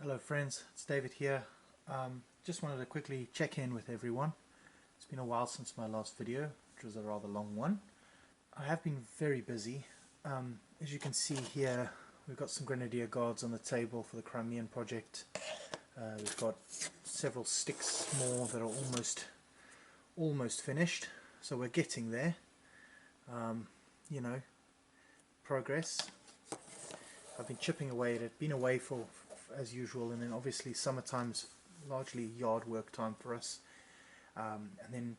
Hello friends, it's David here. Just wanted to quickly check in with everyone. It's been a while since my last video, which was a rather long one. I have been very busy. As you can see here, we've got some Grenadier Guards on the table for the Crimean project. We've got several sticks more that are almost finished, so we're getting there. You know, progress. I've been chipping away at it, been away for as usual, and then obviously summertime's largely yard work time for us, and then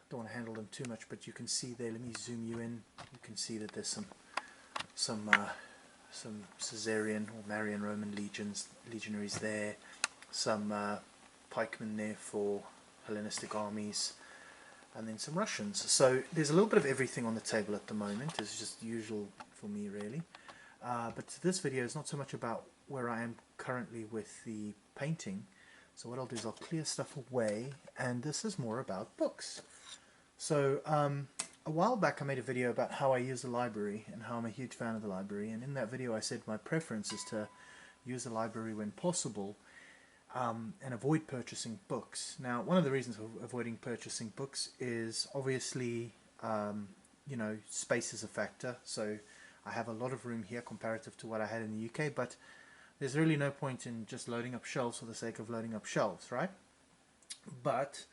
don't want to handle them too much, but you can see there, let me zoom you in, you can see that there's some Caesarian or Marian Roman legionaries there, some pikemen there for Hellenistic armies, and then some Russians. So there's a little bit of everything on the table at the moment. It's just usual for me, really. But this video is not so much about where I am currently with the painting. So what I'll do is I'll clear stuff away, and this is more about books. So a while back I made a video about how I use the library and how I'm a huge fan of the library, and in that video I said my preference is to use the library when possible and avoid purchasing books. Now, one of the reasons for avoiding purchasing books is obviously you know, space is a factor. So I have a lot of room here comparative to what I had in the UK, but there's really no point in just loading up shelves for the sake of loading up shelves, right? But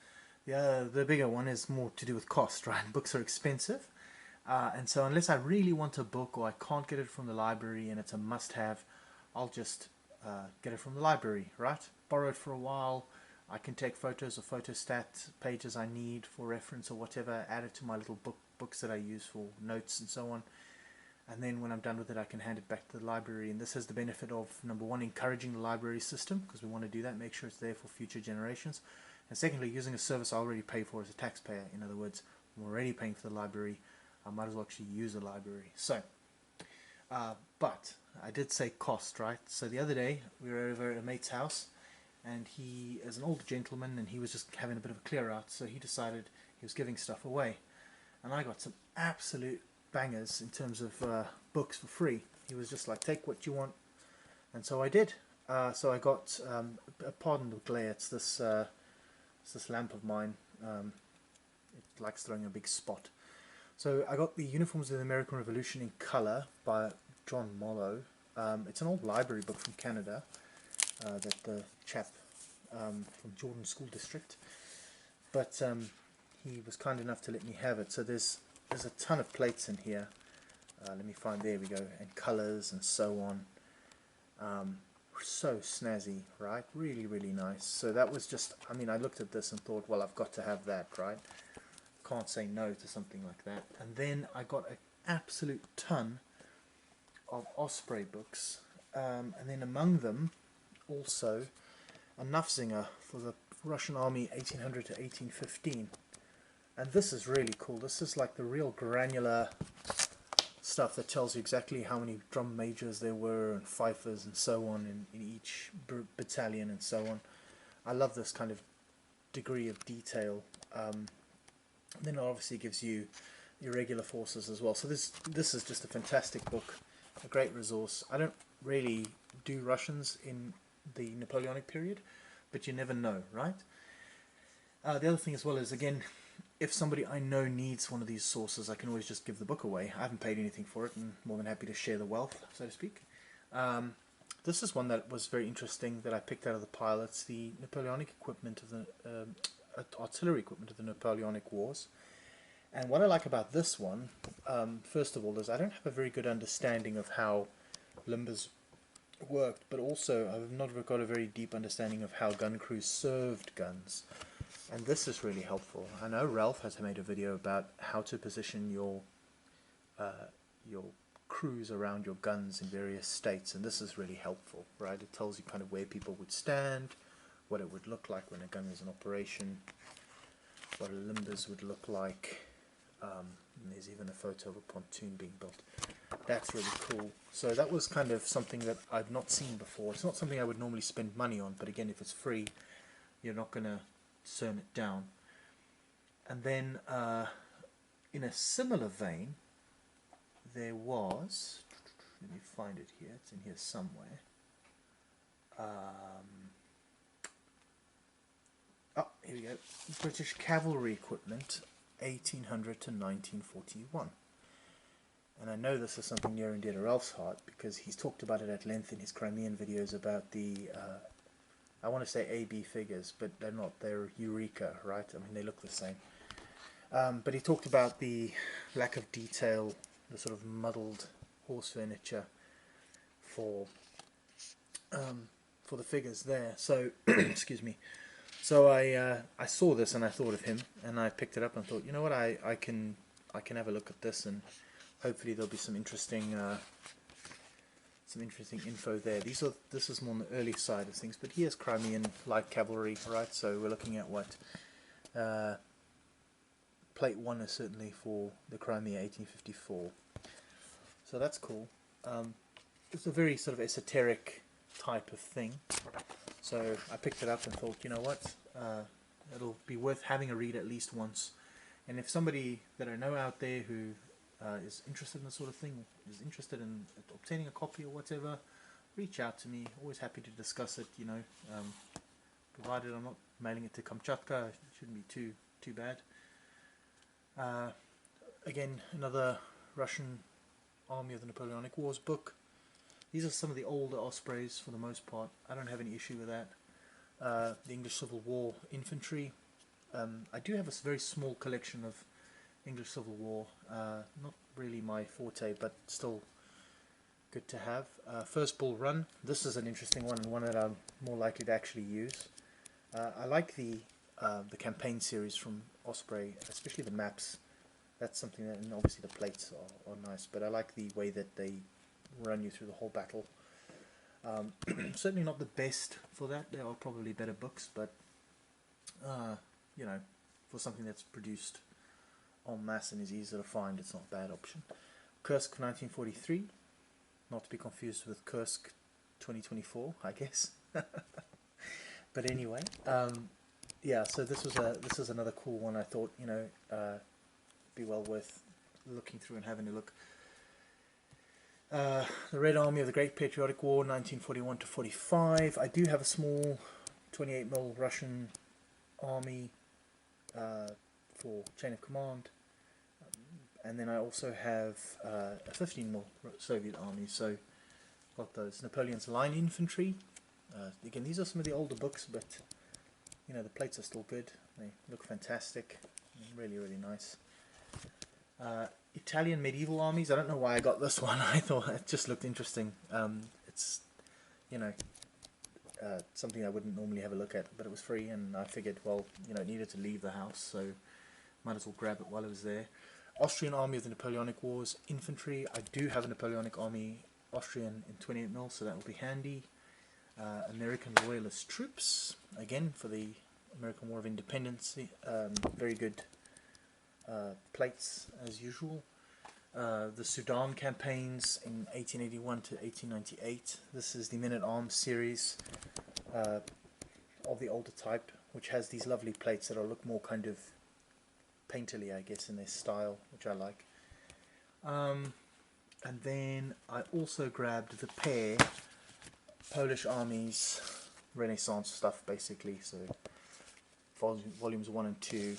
the bigger one is more to do with cost, right? Books are expensive, and so unless I really want a book or I can't get it from the library and it's a must-have, I'll just get it from the library, right? Borrow it for a while. I can take photos or photostat pages I need for reference or whatever, add it to my little books that I use for notes and so on. And then when I'm done with it, I can hand it back to the library. And this has the benefit of, number one, encouraging the library system, because we want to do that, make sure it's there for future generations. And secondly, using a service I already pay for as a taxpayer. In other words, I'm already paying for the library. I might as well actually use the library. So, but I did say cost, right? So the other day, we were over at a mate's house, and he is an older gentleman, and he was just having a bit of a clear out, so he decided he was giving stuff away. And I got some absolute bangers in terms of books for free. He was just like, take what you want, and so I did. So I got, pardon the glare, it's this lamp of mine. It likes throwing a big spot. So I got the Uniforms of the American Revolution in colour by John Mollo. It's an old library book from Canada that the chap from Jordan School District, but he was kind enough to let me have it. So there's a ton of plates in here. Let me find, there we go, and colours and so on. So snazzy, right? Really, really nice. So that was just, I mean, I looked at this and thought, well, I've got to have that, right? Can't say no to something like that. And then I got an absolute ton of Osprey books, and then among them also a Nafzinger for the Russian Army 1800 to 1815. And this is really cool. This is like the real granular stuff that tells you exactly how many drum majors there were and fifers and so on in each battalion and so on. I love this kind of degree of detail. Then it obviously gives you irregular forces as well. So this is just a fantastic book, a great resource. I don't really do Russians in the Napoleonic period, but you never know, right? The other thing as well is, again, if somebody I know needs one of these sources, I can always just give the book away. I haven't paid anything for it, and more than happy to share the wealth, so to speak. This is one that was very interesting that I picked out of the pile. It's the Napoleonic equipment of the artillery equipment of the Napoleonic Wars. And what I like about this one, first of all, is I don't have a very good understanding of how limbers worked, but also I've not got a very deep understanding of how gun crews served guns. And this is really helpful. I know Ralph has made a video about how to position your crews around your guns in various states, and this is really helpful, right? It tells you kind of where people would stand, what it would look like when a gun was in operation, what limbers would look like. And there's even a photo of a pontoon being built. That's really cool. So that was kind of something that I've not seen before. It's not something I would normally spend money on, but again, if it's free, you're not going to turn it down. And then in a similar vein, there was, let me find it here, it's in here somewhere, oh, here we go. British Cavalry Equipment, 1800 to 1941. And I know this is something near and dear to Ralph's heart because he's talked about it at length in his Crimean videos about the, I want to say AB figures, but they're not. They're Eureka, right? I mean, they look the same. But he talked about the lack of detail, the sort of muddled horse furniture for the figures there. So, excuse me. So I saw this and I thought of him, and I picked it up and thought, you know what, I can have a look at this, and hopefully there'll be some interesting info there. This is more on the early side of things, but here's Crimean light cavalry, right? So we're looking at what plate 1 is certainly for the Crimea 1854. So that's cool. It's a very sort of esoteric type of thing. So I picked it up and thought, you know what, it'll be worth having a read at least once. And if somebody that I know out there who is interested in this sort of thing, is interested in obtaining a copy or whatever, reach out to me. Always happy to discuss it, you know, provided I'm not mailing it to Kamchatka. It shouldn't be too bad. Again, another Russian Army of the Napoleonic Wars book. These are some of the older Ospreys for the most part. I don't have any issue with that. The English Civil War infantry. I do have a very small collection of English Civil War. Not really my forte, but still good to have. First Bull Run. This is an interesting one, and one that I'm more likely to actually use. I like the campaign series from Osprey, especially the maps. That's something that, and obviously the plates are nice, but I like the way that they run you through the whole battle. Certainly not the best for that. There are probably better books, but you know, for something that's produced en masse and is easy to find, it's not a bad option. Kursk 1943, not to be confused with Kursk 2024, I guess. But anyway, yeah. So this is another cool one. I thought, you know, be well worth looking through and having a look. The Red Army of the Great Patriotic War, 1941 to 45. I do have a small 28mm Russian army for chain of command, and then I also have a 15mm Soviet army. So got those. Napoleon's Line Infantry. Again, these are some of the older books, but you know, the plates are still good. They look fantastic. Really, really nice. Italian medieval armies. I don't know why I got this one. I thought it just looked interesting. It's, you know, something I wouldn't normally have a look at, but it was free, and I figured, well, you know, it needed to leave the house, so might as well grab it while it was there. Austrian Army of the Napoleonic Wars infantry. I do have a Napoleonic Army Austrian in 28mm, so that will be handy. American Loyalist Troops, again for the American War of Independence. Very good plates as usual. The Sudan campaigns in 1881 to 1898. This is the Men-at-Arms series of the older type, which has these lovely plates that look more kind of painterly, I guess, in their style, which I like. And then I also grabbed the pair Polish Armies Renaissance stuff, basically. So volumes 1 and 2.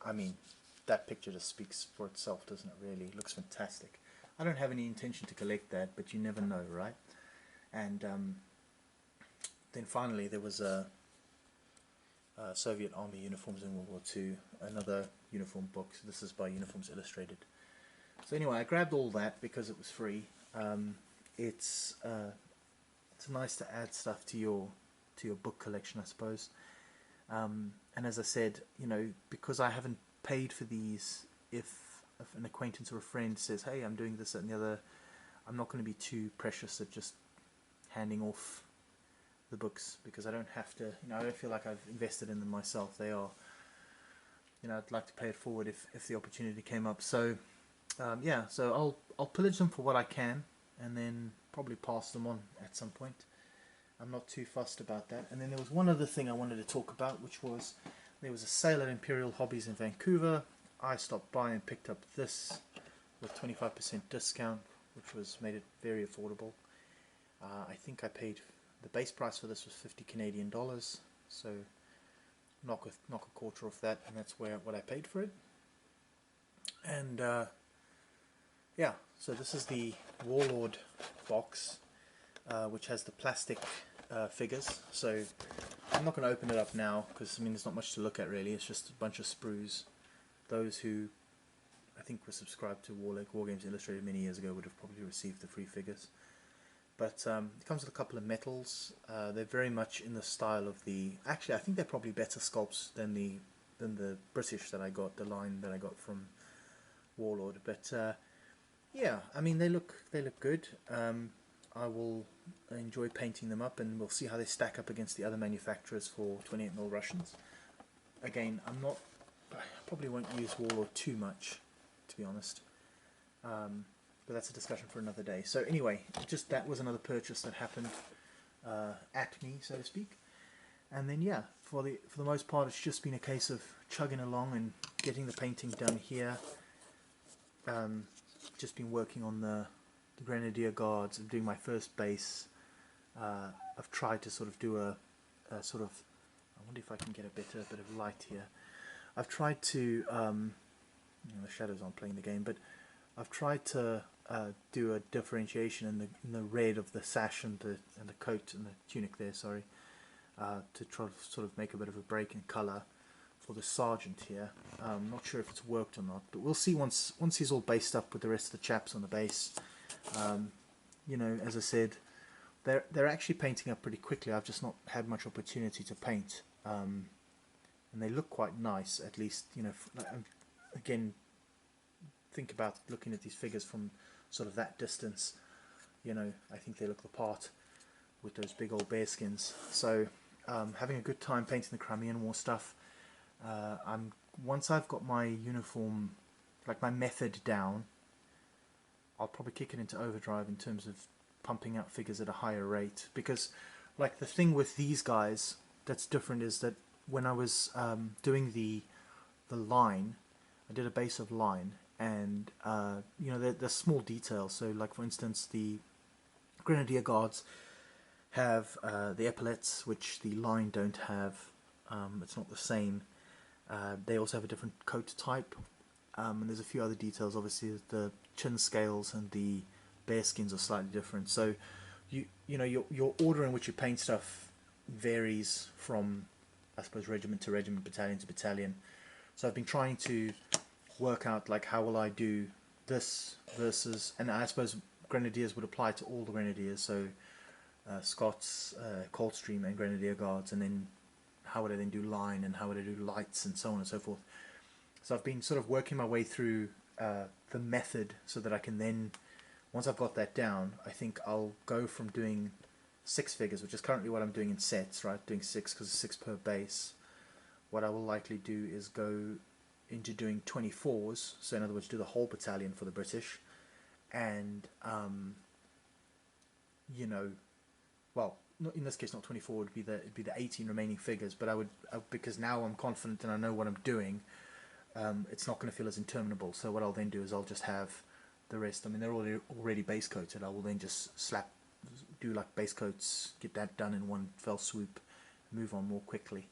I mean, that picture just speaks for itself, doesn't it, really? It looks fantastic. I don't have any intention to collect that, but you never know, right? And then finally there was a Soviet Army uniforms in World War II, another uniform book. So this is by Uniforms Illustrated. So anyway, I grabbed all that because it was free. It's nice to add stuff to your book collection, I suppose. And as I said, you know, because I haven't paid for these, if an acquaintance or a friend says, hey, I'm doing this, that and the other, I'm not going to be too precious at just handing off the books, because I don't have to, you know, I don't feel like I've invested in them myself. They are, you know, I'd like to pay it forward if the opportunity came up. So yeah, so I'll pillage them for what I can, and then probably pass them on at some point. I'm not too fussed about that. And then there was one other thing I wanted to talk about, which was there was a sale at Imperial Hobbies in Vancouver. I stopped by and picked up this with 25% discount, which made it very affordable. I think I paid The base price for this was 50 Canadian dollars, so knock a quarter off that, and that's what I paid for it. And yeah, so this is the Warlord box, which has the plastic figures. So I'm not going to open it up now because I mean there's not much to look at really. It's just a bunch of sprues. Those who I think were subscribed to Wargames Illustrated many years ago would have probably received the free figures. But it comes with a couple of metals. They're very much in the style of the. Actually, I think they're probably better sculpts than the British that I got, the line that I got from Warlord. But yeah, I mean they look good. I will enjoy painting them up, and we'll see how they stack up against the other manufacturers for 28mm Russians. Again, I probably won't use Warlord too much, to be honest. But that's a discussion for another day. So anyway, just that was another purchase that happened at me, so to speak. And then yeah, for the most part, it's just been a case of chugging along and getting the painting done here. Just been working on the Grenadier Guards. I'm doing my first base. I've tried to sort of do a sort of. I wonder if I can get a bit of light here. I've tried to. The shadows aren't playing the game, but I've tried to do a differentiation in the red of the sash and the coat and the tunic there. Sorry, to try to sort of make a bit of a break in colour for the sergeant here. I'm not sure if it's worked or not, but we'll see once he's all based up with the rest of the chaps on the base. You know, as I said, they're actually painting up pretty quickly. I've just not had much opportunity to paint, and they look quite nice. At least, you know, again, think about looking at these figures from sort of that distance. You know, I think they look the part with those big old bear skins. So having a good time painting the Crimean War stuff. Once I've got my uniform, like my method down, I'll probably kick it into overdrive in terms of pumping out figures at a higher rate. Because like the thing with these guys that's different is that when I was doing the line, I did a base of line, and you know, there's small details. So like for instance, the Grenadier Guards have the epaulets, which the line don't have. It's not the same. They also have a different coat type, and there's a few other details. Obviously the chin scales and the bear skins are slightly different, so you know your order in which you paint stuff varies from, I suppose, regiment to regiment, battalion to battalion. So I've been trying to work out like how will I do this versus, and I suppose Grenadiers would apply to all the Grenadiers, so Scots, Coldstream and Grenadier Guards, and then how would I then do line, and how would I do lights, and so on and so forth. So I've been sort of working my way through the method so that I can then, once I've got that down, I think I'll go from doing 6 figures, which is currently what I'm doing in sets, right? Doing 6 because it's 6 per base. What I will likely do is go into doing 24s, so in other words do the whole battalion for the British, and you know, well, in this case not 24, it'd be the 18 remaining figures, but I would, because now I'm confident and I know what I'm doing, it's not going to feel as interminable. So what I'll then do is I'll just have the rest. I mean, they're already base coated. I will then just do like base coats, get that done in one fell swoop, move on more quickly.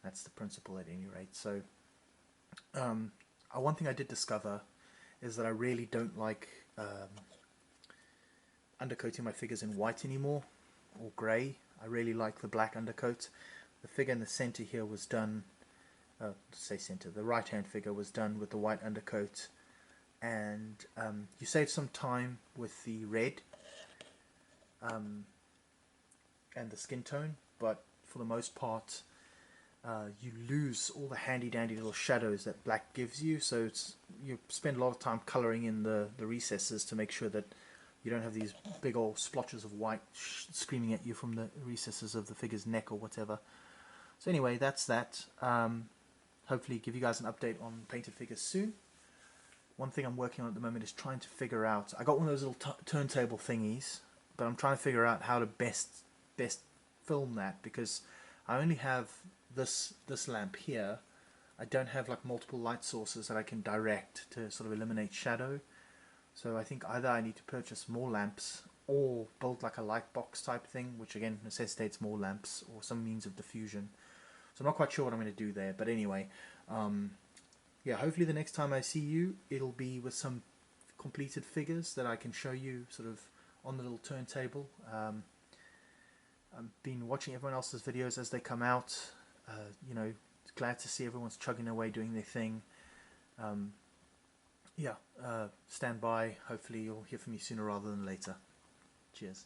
That's the principle at any rate. So one thing I did discover is that I really don't like undercoating my figures in white anymore, or grey. I really like the black undercoat. The figure in the center here was done, say center, the right hand figure was done with the white undercoat, and you save some time with the red and the skin tone, but for the most part you lose all the handy dandy little shadows that black gives you. So you spend a lot of time coloring in the recesses to make sure that you don't have these big old splotches of white screaming at you from the recesses of the figure's neck or whatever. So anyway, that's that. Hopefully give you guys an update on painted figures soon. One thing I'm working on at the moment is trying to figure out, I got one of those little turntable thingies, but I'm trying to figure out how to best film that, because I only have this lamp here. I don't have like multiple light sources that I can direct to sort of eliminate shadow. So I think either I need to purchase more lamps, or build like a light box type thing, which again necessitates more lamps or some means of diffusion. So I'm not quite sure what I'm going to do there, but anyway, yeah, hopefully the next time I see you, it'll be with some completed figures that I can show you sort of on the little turntable. I've been watching everyone else's videos as they come out. You know, glad to see everyone's chugging away doing their thing. Yeah, stand by. Hopefully you'll hear from me sooner rather than later. Cheers.